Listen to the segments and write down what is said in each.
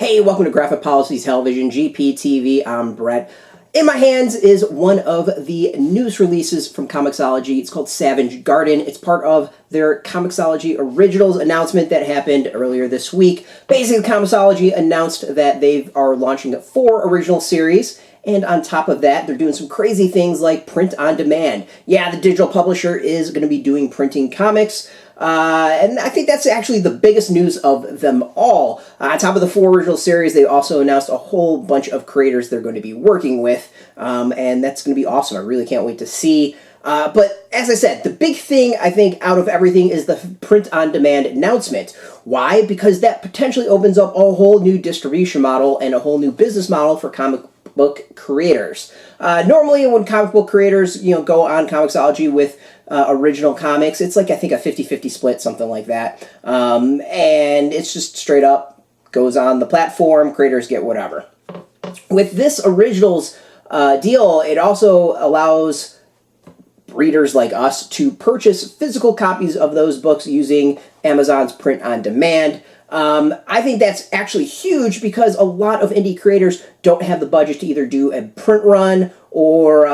Hey, welcome to Graphic Policy Television, GPTV. I'm Brett. In my hands is one of the newest releases from comiXology. It's called Savage Garden. It's part of their comiXology Originals announcement that happened earlier this week. Basically, comiXology announced that they are launching 4 original series. And on top of that, they're doing some crazy things like print on demand. Yeah, the digital publisher is going to be doing printing comics. And I think that's actually the biggest news of them all. On top of the 4 original series, they also announced a whole bunch of creators they're going to be working with. And that's going to be awesome. I really can't wait to see. But as I said, the big thing, I think, out of everything is the print-on-demand announcement. Why? Because that potentially opens up a whole new distribution model and a whole new business model for comic book creators. Normally, when comic book creators, go on comiXology with original comics, it's like, I think, a 50-50 split, something like that. And it's just straight up goes on the platform, creators get whatever. With this originals deal, it also allows readers like us to purchase physical copies of those books using Amazon's print on demand. I think that's actually huge because a lot of indie creators don't have the budget to either do a print run or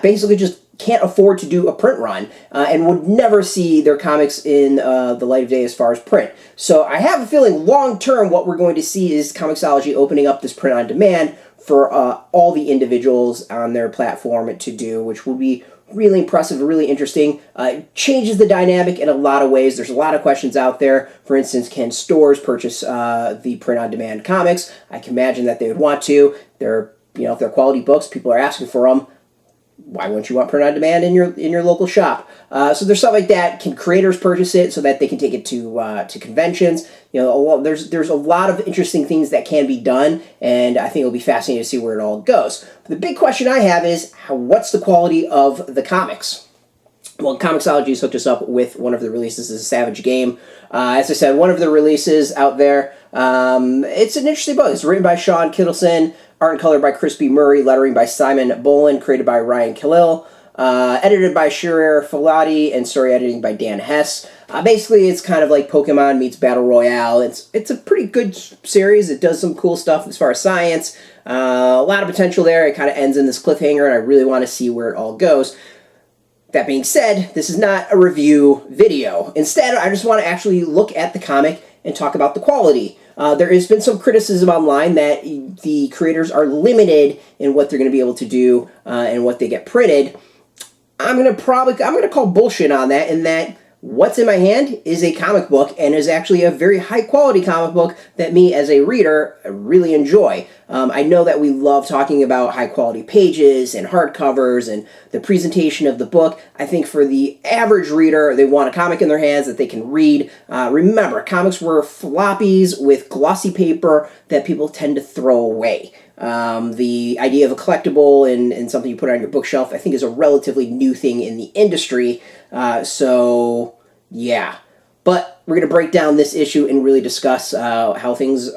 basically just can't afford to do a print run and would never see their comics in the light of day as far as print. So I have a feeling long term what we're going to see is comiXology opening up this print on demand for all the individuals on their platform to do, which will be really impressive, really interesting. It changes the dynamic in a lot of ways. There's a lot of questions out there. For instance, can stores purchase the print-on-demand comics? I can imagine that they would want to. If they're quality books, people are asking for them. Why wouldn't you want print on demand in your local shop? So there's stuff like that. Can creators purchase it so that they can take it to conventions? There's a lot of interesting things that can be done, and I think it'll be fascinating to see where it all goes. But the big question I have is, what's the quality of the comics? Well, comiXology has hooked us up with one of the releases is Savage Game. As I said, one of the releases out there. It's an interesting book. It's written by Sean Kittleson, art and color by Chris B. Murray, lettering by Simon Bolin, created by Ryan Khalil, edited by Shirer Falati, and story editing by Dan Hess. Basically, it's kind of like Pokemon meets Battle Royale. It's a pretty good series. It does some cool stuff as far as science. A lot of potential there. It kind of ends in this cliffhanger, and I really want to see where it all goes. That being said, this is not a review video. Instead, I just want to actually look at the comic and talk about the quality. There has been some criticism online that the creators are limited in what they're going to be able to do and what they get printed. I'm going to call bullshit on that, in that what's in my hand is a comic book and is actually a very high quality comic book that me as a reader really enjoy. I know that we love talking about high quality pages and hardcovers and the presentation of the book. I think for the average reader, they want a comic in their hands that they can read. Remember, comics were floppies with glossy paper that people tend to throw away. The idea of a collectible and something you put on your bookshelf, I think, is a relatively new thing in the industry. So, yeah. But we're going to break down this issue and really discuss how things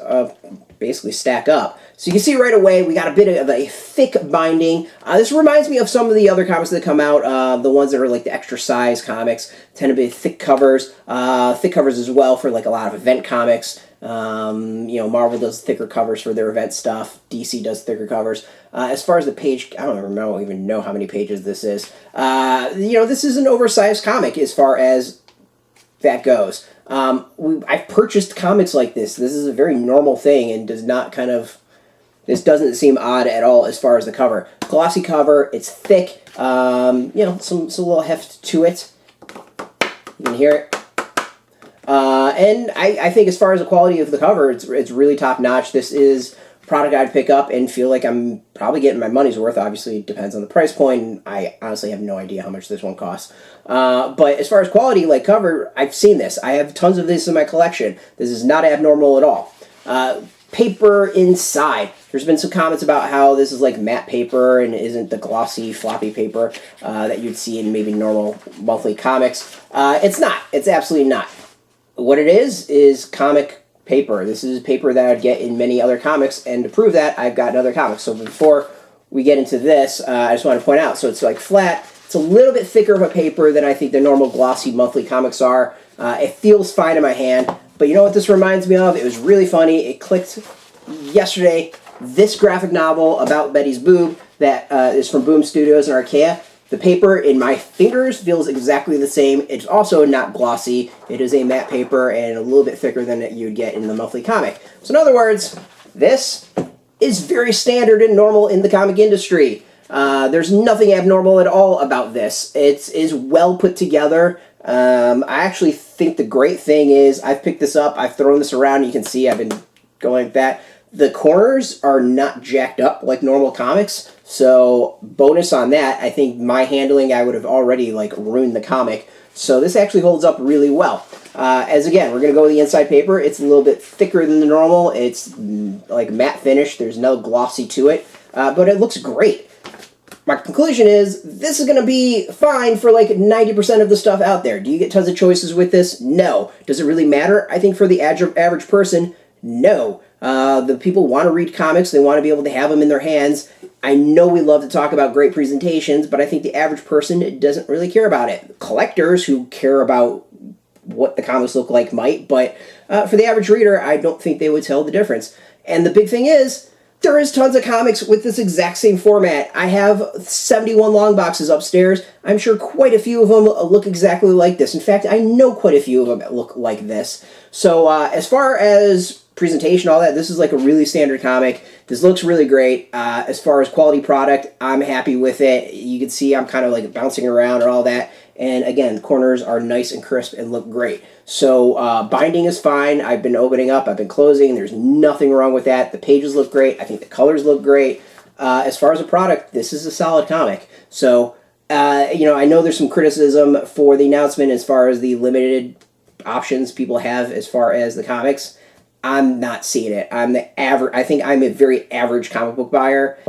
basically stack up. So you can see right away we got a bit of a thick binding. This reminds me of some of the other comics that come out. The ones that are like the extra size comics tend to be thick covers. Thick covers as well for like a lot of event comics. Marvel does thicker covers for their event stuff. DC does thicker covers. As far as the page, I don't even know how many pages this is. This is an oversized comic as far as that goes. I've purchased comics like this. This is a very normal thing and this doesn't seem odd at all as far as the cover. Glossy cover, it's thick, some little heft to it. You can hear it. And I think as far as the quality of the cover, it's really top-notch. This is a product I'd pick up and feel like I'm probably getting my money's worth. Obviously, it depends on the price point, and I honestly have no idea how much this one costs. But as far as quality, like cover, I've seen this. I have tons of this in my collection. This is not abnormal at all. Paper inside. There's been some comments about how this is like matte paper and isn't the glossy, floppy paper that you'd see in maybe normal monthly comics. It's not. It's absolutely not. What it is comic paper. This is paper that I'd get in many other comics, and to prove that, I've got other comics. So before we get into this, I just want to point out, so it's like flat. It's a little bit thicker of a paper than I think the normal glossy monthly comics are. It feels fine in my hand. But you know what this reminds me of? It was really funny. It clicked yesterday this graphic novel about Betty's boob that is from Boom Studios and Archaea. The paper in my fingers feels exactly the same. It's also not glossy. It is a matte paper and a little bit thicker than you'd get in the monthly comic. So in other words, this is very standard and normal in the comic industry. There's nothing abnormal at all about this. It is well put together. I actually think the great thing is I've picked this up, I've thrown this around, you can see I've been going like that. The corners are not jacked up like normal comics, so bonus on that. I think my handling, I would have already like ruined the comic. So this actually holds up really well. As again, we're going to go with the inside paper. It's a little bit thicker than the normal. It's like matte finish. There's no glossy to it, but it looks great. My conclusion is this is going to be fine for like 90% of the stuff out there. Do you get tons of choices with this? No. Does it really matter? I think for the average person, no. The people want to read comics. They want to be able to have them in their hands. I know we love to talk about great presentations, but I think the average person doesn't really care about it. Collectors who care about what the comics look like might, but for the average reader, I don't think they would tell the difference. And the big thing is, there is tons of comics with this exact same format. I have 71 long boxes upstairs. I'm sure quite a few of them look exactly like this. In fact, I know quite a few of them look like this. So as far as presentation, all that, this is like a really standard comic. This looks really great. As far as quality product, I'm happy with it. You can see I'm kind of like bouncing around and all that. And again, the corners are nice and crisp and look great. So binding is fine. I've been opening up, I've been closing. There's nothing wrong with that. The pages look great. I think the colors look great. As far as a product, this is a solid comic. So, you know, I know there's some criticism for the announcement as far as the limited options people have as far as the comics. I'm not seeing it. I think I'm a very average comic book buyer.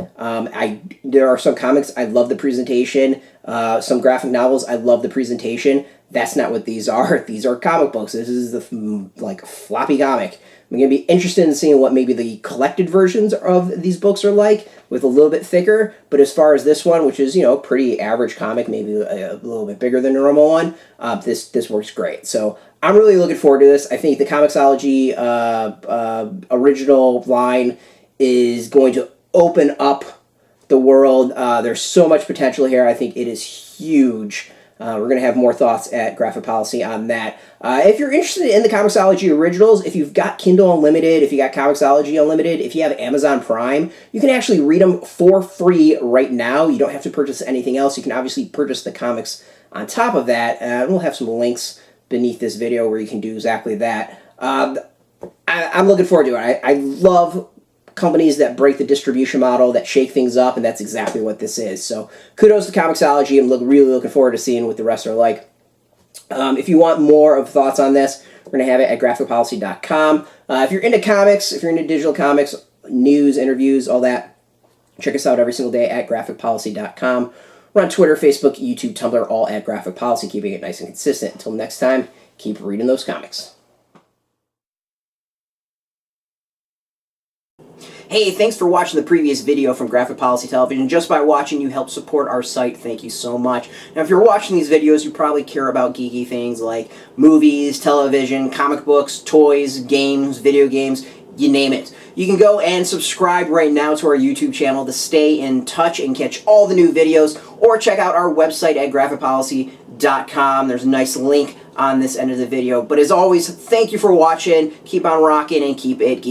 There are some comics, I love the presentation. Some graphic novels, I love the presentation. That's not what these are. These are comic books. This is the like floppy comic. I'm going to be interested in seeing what maybe the collected versions of these books are like, with a little bit thicker. But as far as this one, which is, you know, pretty average comic, maybe a little bit bigger than the normal one, this works great. So I'm really looking forward to this. I think the comiXology original line is going to open up the world. There's so much potential here. I think it is huge. We're going to have more thoughts at Graphic Policy on that. If you're interested in the comiXology originals, if you've got Kindle Unlimited, if you got comiXology Unlimited, if you have Amazon Prime, you can actually read them for free right now. You don't have to purchase anything else. You can obviously purchase the comics on top of that. We'll have some links beneath this video where you can do exactly that. I'm looking forward to it. I love companies that break the distribution model, that shake things up, and that's exactly what this is. So kudos to comiXology. I'm really looking forward to seeing what the rest are like. If you want more of thoughts on this, we're going to have it at graphicpolicy.com. If you're into comics, if you're into digital comics, news, interviews, all that, check us out every single day at graphicpolicy.com. We're on Twitter, Facebook, YouTube, Tumblr, all at Graphic Policy, keeping it nice and consistent. Until next time, keep reading those comics. Hey, thanks for watching the previous video from Graphic Policy Television. Just by watching, you help support our site. Thank you so much. Now, if you're watching these videos, you probably care about geeky things like movies, television, comic books, toys, games, video games, you name it. You can go and subscribe right now to our YouTube channel to stay in touch and catch all the new videos, or check out our website at graphicpolicy.com. There's a nice link on this end of the video. But as always, thank you for watching. Keep on rocking and keep it geeky.